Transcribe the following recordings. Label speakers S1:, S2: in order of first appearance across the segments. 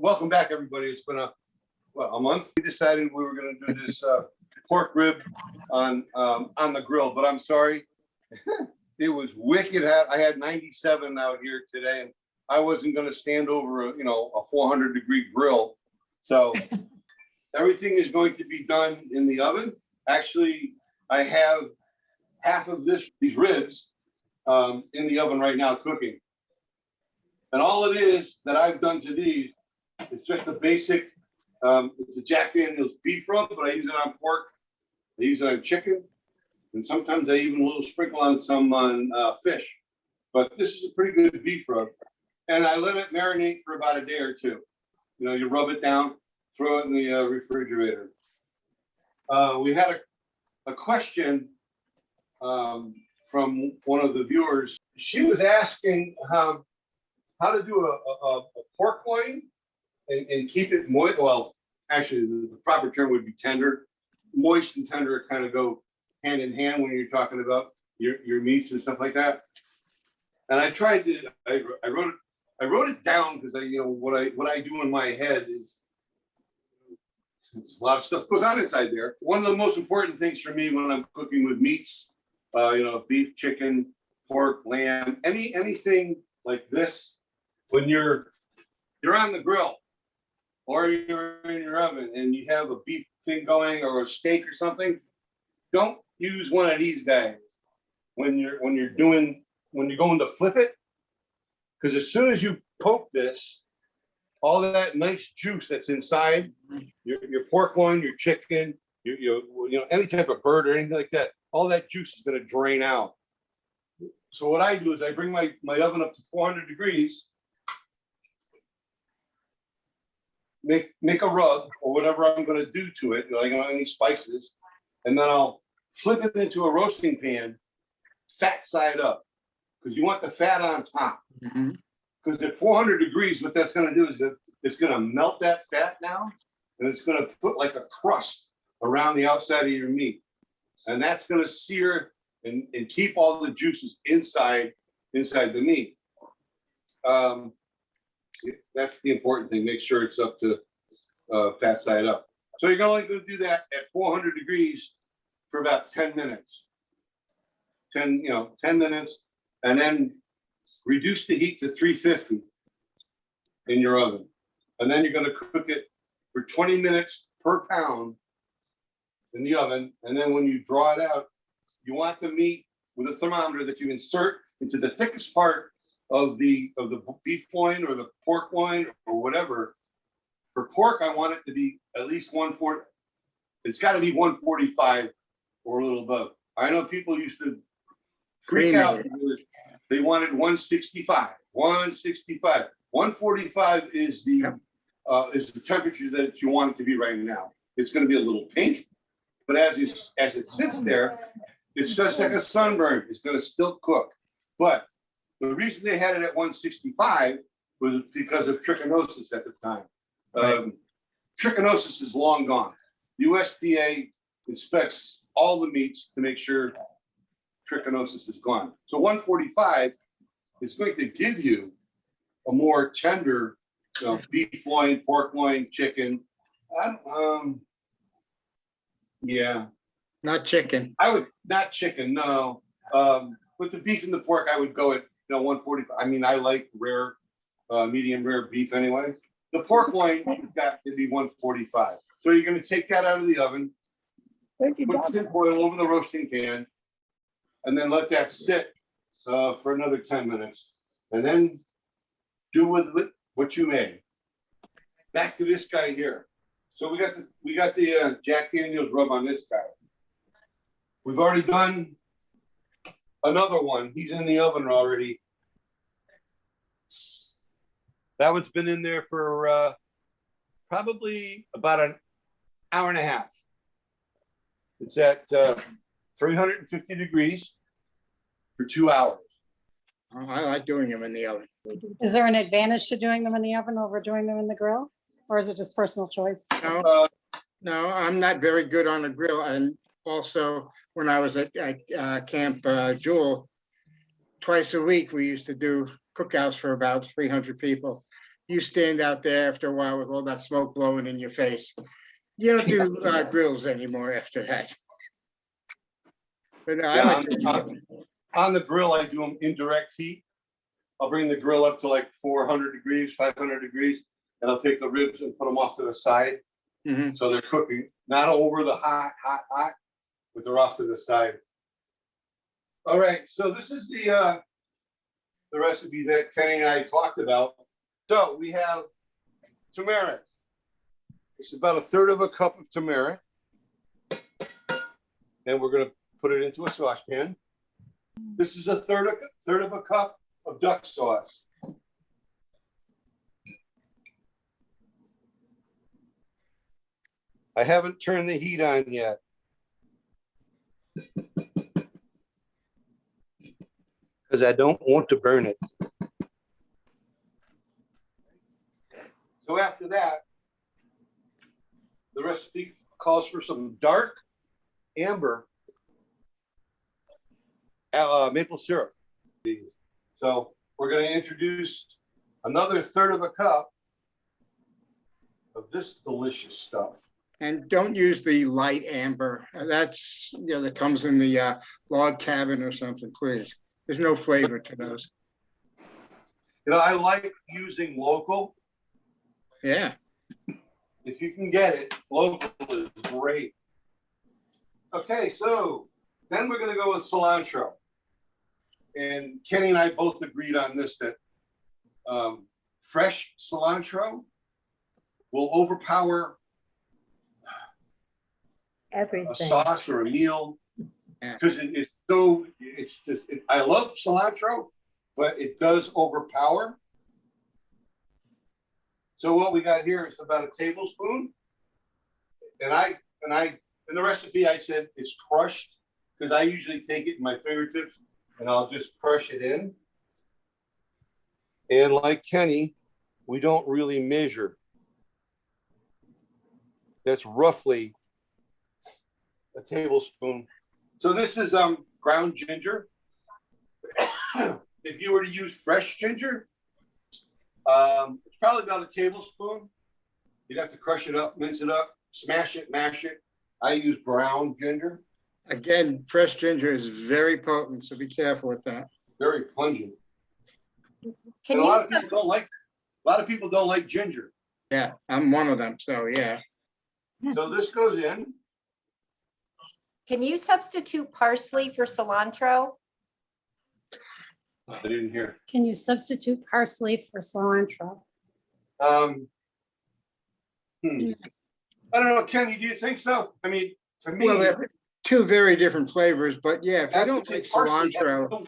S1: Welcome back, everybody. It's been a month. We decided we were going to do this pork rib on the grill, but I'm sorry, it was wicked hot. I had 97 out here today, and I wasn't going to stand over a 400-degree grill. So everything is going to be done in the oven. Actually, I have half of these ribs in the oven right now cooking. And all it is that I've done to these is just a basic, it's a Jack Daniel's beef rub, but I use it on pork. I use it on chicken. And sometimes I even a little sprinkle on some fish. But this is a pretty good beef rub. And I let it marinate for about a day or two. You rub it down, throw it in the refrigerator. We had a question from one of the viewers. She was asking how to do a pork loin and keep it moist. Well, actually, the proper term would be tender. Moist and tender kind of go hand in hand when you're talking about your meats and stuff like that. And I tried to. I wrote it down because what I do in my head is a lot of stuff goes on inside there. One of the most important things for me when I'm cooking with meats, beef, chicken, pork, lamb, anything like this. When you're on the grill or you're in your oven and you have a beef thing going or a steak or something, don't use one of these guys when you're going to flip it, because as soon as you poke this, all of that nice juice that's inside your pork loin, your chicken, any type of bird or anything like that, all that juice is going to drain out. So what I do is I bring my oven up to 400 degrees. Make a rub or whatever I'm going to do to it, like any spices, and then I'll flip it into a roasting pan, fat side up, because you want the fat on top. Because at 400 degrees, what that's going to do is it's going to melt that fat down, and it's going to put like a crust around the outside of your meat, and that's going to sear and keep all the juices inside the meat. That's the important thing. Make sure it's up to fat side up. So you're only going to do that at 400 degrees for about 10 minutes. 10 minutes, and then reduce the heat to 350 in your oven. And then you're going to cook it for 20 minutes per pound in the oven. And then when you draw it out, you want the meat with a thermometer that you insert into the thickest part of the beef loin or the pork loin or whatever. For pork, I want it to be at least 140. It's got to be 145 or a little above. I know people used to freak out. They wanted 165. 165. 145 is the temperature that you want it to be right now. It's going to be a little pink, but as it sits there, it's just like a sunburn. It's going to still cook. But the reason they had it at 165 was because of trichinosis at the time. Trichinosis is long gone. USDA inspects all the meats to make sure trichinosis is gone. So 145 is going to give you a more tender beef loin, pork loin, chicken.
S2: Not chicken.
S1: Not chicken, no. With the beef and the pork, I would go at 145. I mean, I like rare, medium rare beef anyway. The pork loin, that would be 145. So you're going to take that out of the oven, put tin foil over the roasting pan, and then let that sit for another 10 minutes. And then do with it what you made. Back to this guy here. So we got the Jack Daniel's rub on this guy. We've already done another one. He's in the oven already. That one's been in there for probably about an hour and a half. It's at 350 degrees for 2 hours.
S2: Oh, I like doing them in the oven.
S3: Is there an advantage to doing them in the oven over doing them in the grill? Or is it just personal choice?
S2: No, I'm not very good on the grill. And also, when I was at Camp Jewel, twice a week, we used to do cookouts for about 300 people. you stand out there after a while with all that smoke blowing in your face. You don't do grills anymore after that. But no, I
S1: Yeah,
S2: like to-
S1: on the grill, I do them indirect heat. I'll bring the grill up to like 400 degrees, 500 degrees, and I'll take the ribs and put them off to the side.
S2: Mhm.
S1: So they're cooking, not over the hot, but they're off to the side. All right, so this is the recipe that Kenny and I talked about. So we have turmeric. It's about 1/3 of a cup of turmeric. And we're gonna put it into a saucepan. This is 1/3 of a cup of duck sauce. I haven't turned the heat on yet. Because I don't want to burn it. So after that, the recipe calls for some dark amber maple syrup. So we're going to introduce another 1/3 of a cup of this delicious stuff.
S2: And don't use the light amber. That's, that comes in the log cabin or something, please. There's no flavor to those.
S1: You know, I like using local.
S2: Yeah.
S1: If you can get it, local is great. Okay, so then we're going to go with cilantro. And Kenny and I both agreed on this, that fresh cilantro will overpower
S4: Everything.
S1: a sauce or a meal,
S2: Yeah.
S1: because I love cilantro, but it does overpower. So what we got here is about a tablespoon, and in the recipe I said it's crushed, because I usually take it in my fingertips and I'll just crush it in. And like Kenny, we don't really measure. That's roughly a tablespoon. So this is ground ginger. If you were to use fresh ginger, it's probably about a tablespoon. You'd have to crush it up, mince it up, smash it, mash it. I use brown ginger.
S2: Again, fresh ginger is very potent, so be careful with that.
S1: Very pungent.
S4: Can
S1: And a
S4: you,
S1: lot of people don't like ginger.
S2: Yeah, I'm one of them, so yeah.
S1: So this goes in.
S4: can you substitute parsley for cilantro?
S1: I didn't hear.
S3: Can you substitute parsley for cilantro?
S1: I don't know, Kenny, do you think so? I mean, to me,
S2: Well, they're two very different flavors, but yeah, if you
S1: that's
S2: don't
S1: what
S2: like
S1: parsley-
S2: cilantro,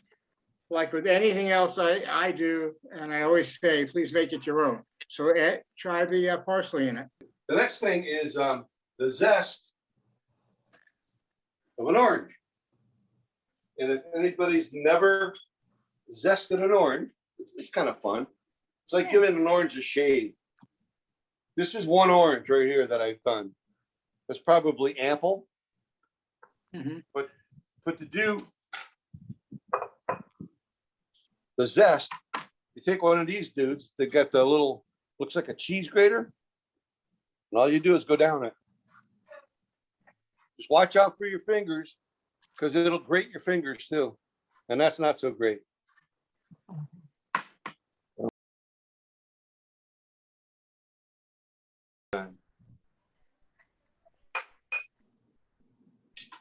S2: like with anything else I do, and I always say, please make it your own. So try the parsley in it.
S1: The next thing is the zest of an orange. And if anybody's never zested an orange, it's kind of fun. It's like giving an orange a shave. This is one orange right here that I've done. That's probably ample.
S2: Mhm.
S1: But to do the zest, you take one of these dudes that got the little, looks like a cheese grater, and all you do is go down it. Just watch out for your fingers, because it'll grate your fingers too, and that's not so great.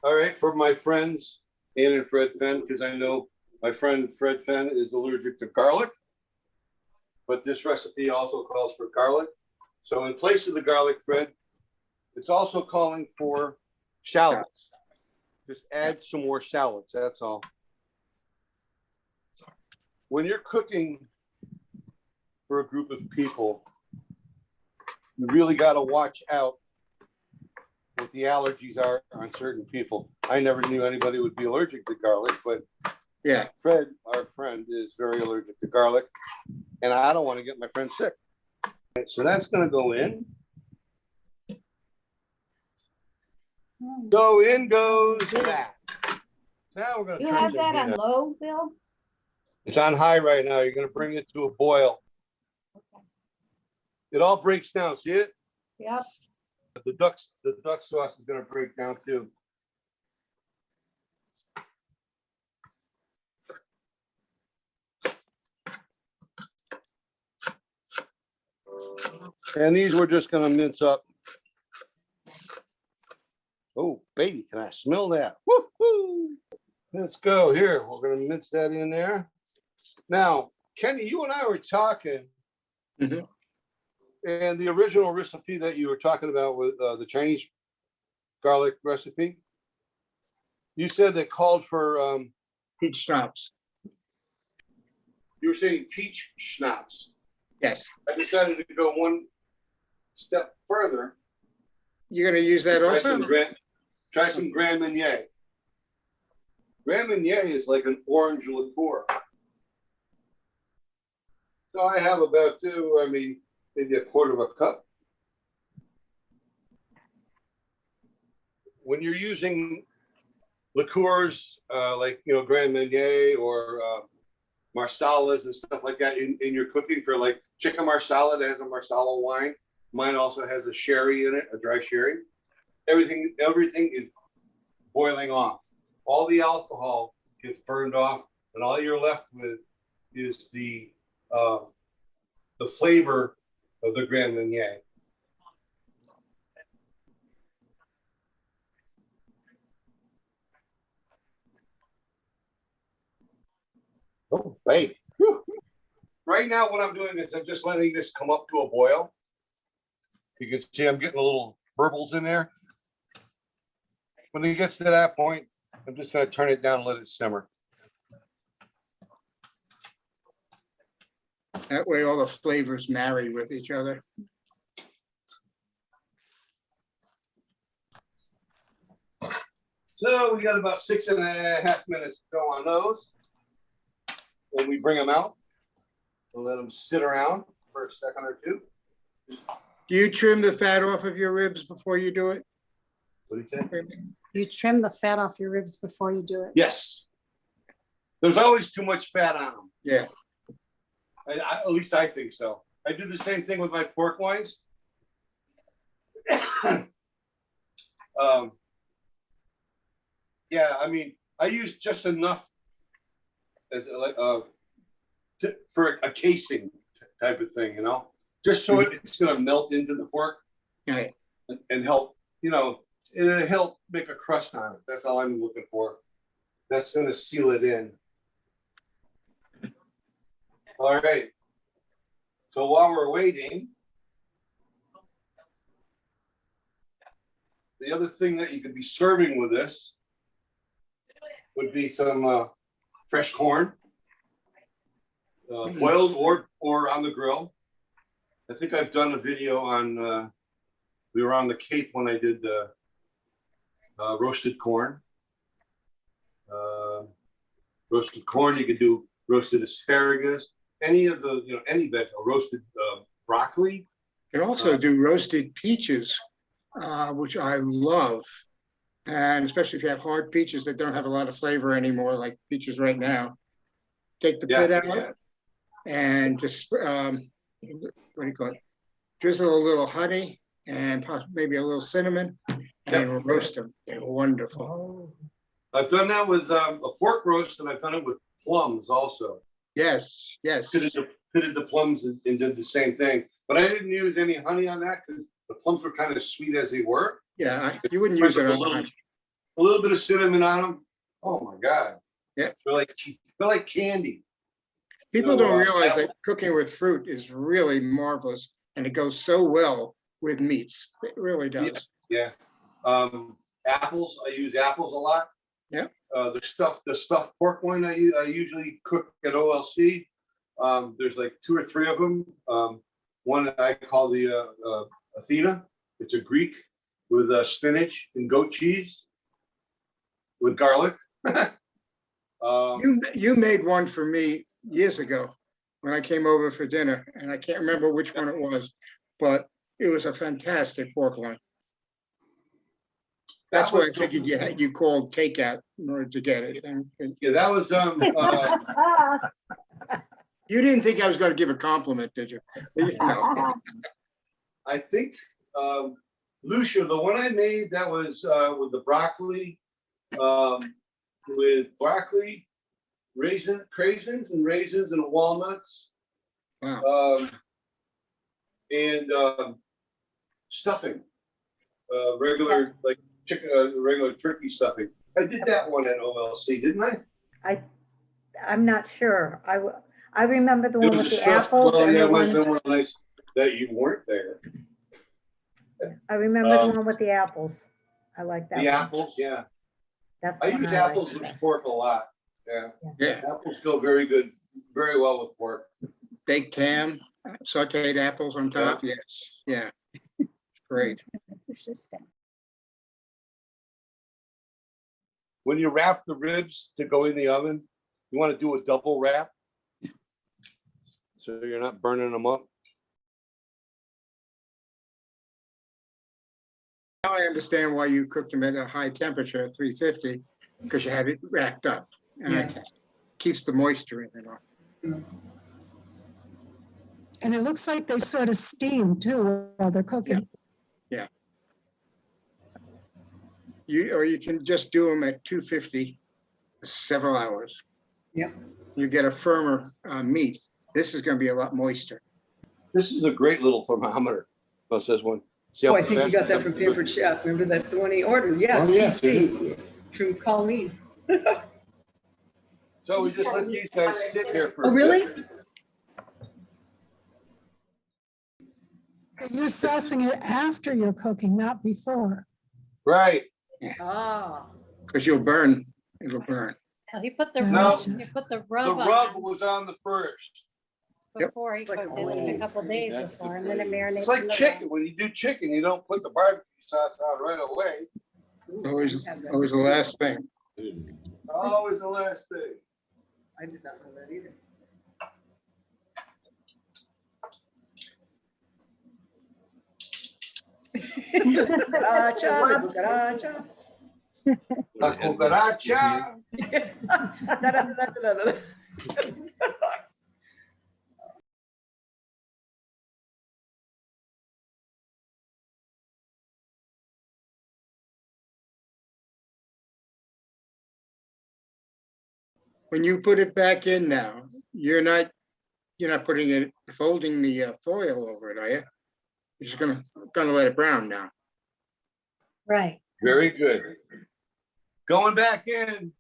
S1: All right, for my friends, Ann and Fred Fenn, because I know my friend Fred Fenn is allergic to garlic, but this recipe also calls for garlic. So in place of the garlic, Fred, it's also calling for shallots. Just add some more shallots, that's all. When you're cooking for a group of people, you really got to watch out what the allergies are on certain people. I never knew anybody would be allergic to garlic, but
S2: Yeah,
S1: Fred, our friend, is very allergic to garlic, and I don't want to get my friend sick. So that's going to go in. So in goes that. Now we're going to
S4: You
S1: turn
S4: have
S1: some
S4: that
S1: heat
S4: on
S1: on.
S4: low, Bill?
S1: It's on high right now. You're going to bring it to a boil. It all breaks down. See it?
S4: Yep.
S1: The duck sauce is gonna break down too. And these we're just gonna mince up. Oh, baby, can I smell that? Woo-hoo! Let's go here. We're gonna mince that in there. Now, Kenny, you and I were talking,
S2: Mhm.
S1: and the original recipe that you were talking about with the Chinese garlic recipe, you said that called for,
S2: Peach schnapps.
S1: you were saying peach schnapps.
S2: Yes.
S1: I decided to go one step further.
S2: You're gonna use that
S1: Try some
S2: also?
S1: try some Grand Marnier. Grand Marnier is like an orange liqueur. So I have about maybe a quarter of a cup. When you're using liqueurs, like, Grand Marnier or Marsalas and stuff like that in your cooking for like chicken marsala that has a marsala wine. Mine also has a sherry in it, a dry sherry. Everything is boiling off. All the alcohol gets burned off, and all you're left with is the flavor of the Grand Marnier. Oh, babe. Whew. Right now, what I'm doing is I'm just letting this come up to a boil. You can see I'm getting a little burbles in there. When it gets to that point, I'm just going to turn it down and let it simmer.
S2: That way all the flavors marry with each other.
S1: So we got about 6.5 minutes to go on those. When we bring them out, we'll let them sit around for a second or two.
S2: Do you trim the fat off of your ribs before you do it?
S1: What do you think?
S3: You trim the fat off your ribs before you do it.
S1: Yes. There's always too much fat on them.
S2: Yeah.
S1: At least I think so. I do the same thing with my pork loins. Yeah, I use just enough as for a casing type of thing, just so it's going to melt into the pork.
S2: Okay.
S1: And help, it'll help make a crust on it. That's all I'm looking for. That's going to seal it in. All right. So while we're waiting, the other thing that you could be serving with this would be some fresh corn, boiled or on the grill. I think I've done a video on, we were on the Cape when I did roasted corn. Roasted corn, you could do roasted asparagus, any of the, any vegetable, roasted broccoli.
S2: You can also do roasted peaches, which I love. And especially if you have hard peaches that don't have a lot of flavor anymore, like peaches right now. Take the pit out and just, what do you call it? Drizzle a little honey and maybe a little cinnamon and roast them. They're wonderful.
S1: I've done that with a pork roast, and I've done it with plums also.
S2: Yes, yes.
S1: Pitted the plums and did the same thing. But I didn't use any honey on that because the plums were kind of sweet as they were.
S2: Yeah, you wouldn't use it on honey.
S1: A little bit of cinnamon on them. Oh my God.
S2: Yeah.
S1: They're like candy.
S2: People don't realize that cooking with fruit is really marvelous, and it goes so well with meats. It really does.
S1: Yeah. Apples. I use apples a lot.
S2: Yeah.
S1: The stuffed pork loin I usually cook at OLC. There's like 2 or 3 of them. One I call the Athena. It's a Greek with spinach and goat cheese with garlic.
S2: You made one for me years ago when I came over for dinner, and I can't remember which one it was, but it was a fantastic pork loin. That's why I figured you called takeout in order to get it. And
S1: Yeah, that was
S2: you didn't think I was going to give a compliment, did you? No.
S1: I think, Lucia, the one I made that was with the broccoli, with broccoli, craisins and walnuts,
S2: Wow.
S1: and stuffing, regular like chicken, regular turkey stuffing. I did that one at OLC, didn't I?
S5: I'm not sure. I remember the
S1: It
S5: one
S1: was
S5: with
S1: a
S5: the
S1: stuffed,
S5: apples
S1: well,
S5: and
S1: yeah,
S5: the
S1: it might have been
S5: one,
S1: one nice that you weren't there.
S5: I remember the one with the apples. I like that
S1: The
S5: one.
S1: apples, yeah.
S5: That's
S1: I
S5: the one
S1: use
S5: like
S1: apples
S5: the
S1: with
S5: best.
S1: pork a lot. Yeah,
S2: Yeah,
S1: apples go very good, very well with pork.
S2: baked ham, sauteed apples on top, yes, yeah. Great.
S1: When you wrap the ribs to go in the oven, you want to do a double wrap, so you're not burning them up.
S2: Now I understand why you cooked them at a high temperature, 350, because you had it wrapped up. And it keeps the moisture in it.
S6: And it looks like they sort of steam too while they're cooking.
S2: Or you can just do them at 250, several hours.
S7: Yep.
S2: You get a firmer meat. This is gonna be a lot moister.
S1: This is a great little thermometer. Oh, it says one. See how
S7: Oh, I think you
S1: fast
S7: got that
S1: it
S7: from
S1: comes?
S7: Pampered Chef. Remember, that's the one he ordered. Yes,
S1: Oh, yes, it
S7: PC from Colleen.
S1: So we just let these guys sit here for.
S7: Oh,
S1: a
S7: really?
S1: bit.
S6: You're saucing it after you're cooking, not before.
S1: Right.
S7: Ah,
S2: Because you'll burn, it'll burn.
S3: Well, he put the
S1: No.
S3: rub, he put the
S1: The
S3: rub
S1: rub
S3: on
S1: was on the first.
S3: before he
S7: Like a
S3: cooked it, like a
S7: glaze.
S3: couple days
S1: That's the
S3: before, and then it marinates.
S1: It's like
S3: in the
S1: chicken. When you do chicken, you don't put the barbecue sauce on right away.
S2: Always,
S7: I have that.
S2: always the last thing.
S1: Always the last thing.
S7: I did not know that either. Cucaracha, the cucaracha.
S1: La cucaracha.
S7: Da-da-da-da-da-da.
S2: When you put it back in now, you're not putting it, folding the foil over it, are you? You're just gonna let it brown now.
S3: Right.
S1: Very good. Going back in.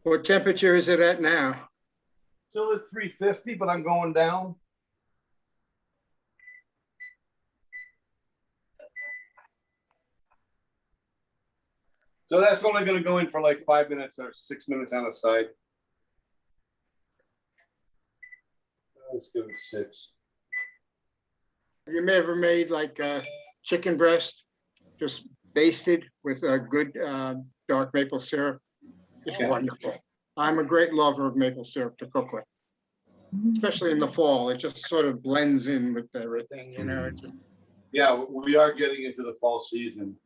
S2: What temperature is it at now?
S1: Still at 350, but I'm going down. So that's only going to go in for like 5 minutes or 6 minutes on the side. Let's give it 6.
S2: Have you ever made like chicken breast, just basted with a good dark maple syrup? It's wonderful. I'm a great lover of maple syrup to cook with, especially in the fall. It just sort of blends in with everything, you know. It's just,
S1: Yeah, we are getting into the fall season.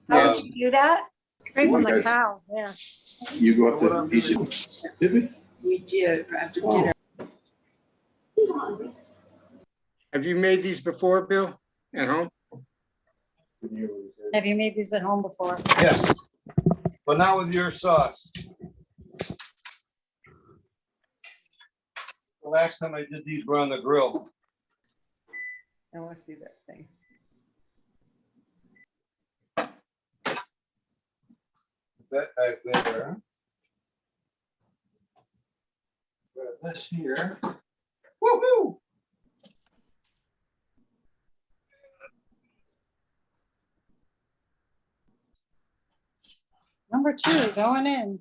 S4: How would you do that?
S3: Straight from the
S8: guys-
S3: cow, yeah.
S8: You go up to each. Did we?
S7: We did after dinner.
S2: have you made these before, Bill, at home?
S3: Have you made these at home before?
S1: Yes, but not with your sauce. The last time I did these were on the grill.
S7: I want to see that thing.
S1: That back there. Got this here. Woo-hoo!
S3: Number 2, going in.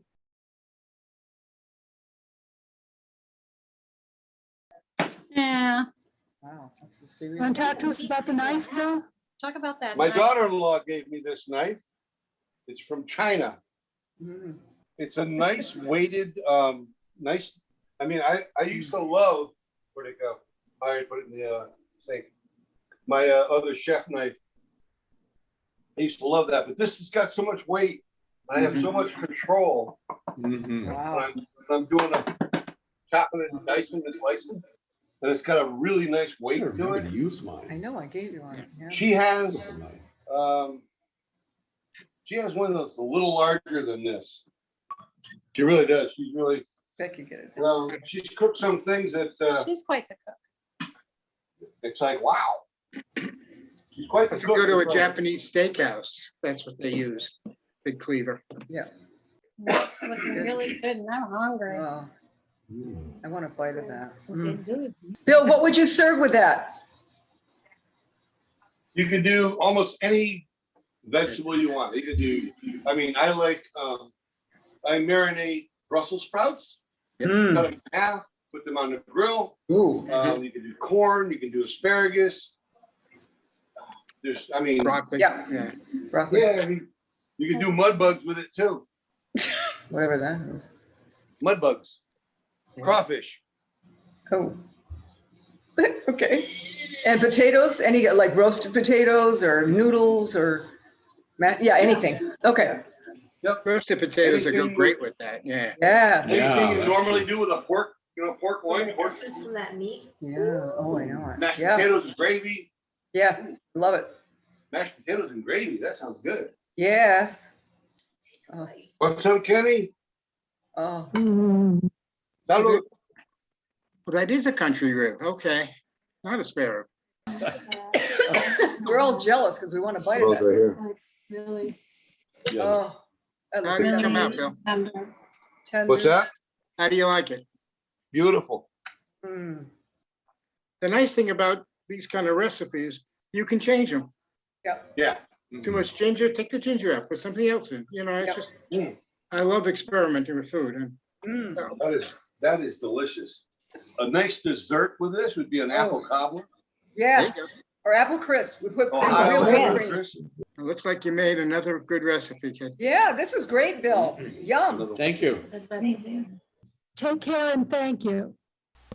S3: Yeah,
S7: Wow, that's a serious.
S6: Want to talk to us about the knife, Bill?
S3: talk about that.
S1: My
S3: knife.
S1: daughter-in-law gave me this knife. It's from China.
S7: Mm.
S1: It's a nice weighted, nice, I mean, I used to love, where'd it go? I already put it in the sink. My other chef knife. I used to love that, but this has got so much weight. I have so much control
S8: Mhm.
S1: when
S7: Wow.
S1: I'm doing a chopping and dicing and slicing. and it's got a really nice
S8: I
S1: weight to
S8: remember
S1: it.
S8: to use
S7: I
S8: mine.
S7: know, I gave you one. Yeah.
S1: She has,
S8: This is mine.
S1: she has one that's a little larger than this. She really does. She's really,
S7: Becky get it.
S1: well, she's cooked some things that,
S3: She's quite the cook.
S1: it's like, wow. She's quite the
S2: If you
S1: cook.
S2: go to a Japanese steakhouse, that's what they use, big cleaver.
S7: Yeah.
S3: It's looking really good and I'm hungry.
S7: Wow. I want a bite of that.
S5: Looking good.
S7: Bill, what would you serve with that?
S1: You could do almost any vegetable you want. You could do, I mean, I like, I marinate Brussels sprouts, cut
S7: Mm.
S1: them in half, put them on the grill.
S7: Ooh.
S1: You can do corn, you can do asparagus. There's, I mean,
S2: Broccoli.
S7: Yeah.
S2: Yeah.
S7: Broccoli,
S1: yeah, I mean, you can do mud bugs with it too.
S7: whatever that is.
S1: Mud bugs, crawfish.
S7: Oh. Okay. And potatoes, any like roasted potatoes or noodles or, yeah, anything. Okay.
S2: Roasted potatoes will go
S1: Anything
S2: great with that, yeah.
S7: Yeah.
S8: Yeah,
S1: Anything you
S8: that's
S1: normally
S8: true.
S1: do with a pork, pork loin, pork,
S4: This is from that meat.
S7: Yeah. Oh, I know it.
S1: mashed
S7: Yeah.
S1: potatoes and gravy.
S7: Yeah. Love it.
S1: Mashed potatoes and gravy, that sounds good.
S7: Yes. Oh.
S1: What's up, Kenny?
S7: Oh.
S6: Mm.
S1: Salud.
S2: Well, that is a country rib, okay. Not a spare rib.
S7: We're all jealous because we want to bite of
S1: Right
S7: that.
S1: here.
S3: It's like really
S7: Oh. That
S2: How
S7: looks
S2: did it come
S7: yummy.
S2: out, Bill?
S3: tender.
S7: Tender.
S1: What's that?
S2: How do you like it?
S1: Beautiful.
S7: Mm.
S2: The nice thing about these kind of recipes, you can change them.
S1: Yeah.
S2: Too much ginger, take the ginger out, put something else in, you know, it's
S7: Yep.
S2: just,
S1: Mm,
S2: I love experimenting with food and
S7: Mm.
S1: that is delicious. A nice dessert with this would be an apple cobbler.
S7: Yes. Or apple crisp with whipped
S1: Oh,
S7: cream.
S1: I
S7: Real
S1: love
S7: whipped
S1: it.
S7: cream.
S2: it looks like you made another good recipe, kid.
S7: Yeah, this was great, Bill. Yum.
S8: Thank you.
S3: Good recipe.
S6: Take care and thank you.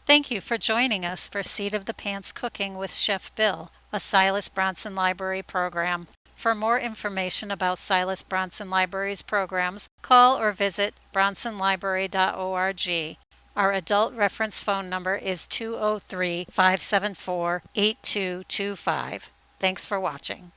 S9: Thank you for joining us for Seat of the Pants Cooking with Chef Bill, a Silas Bronson Library program. For more information about Silas Bronson Library's programs, call or visit bronsonlibrary.org. Our adult reference phone number is 203-574-8225. Thanks for watching.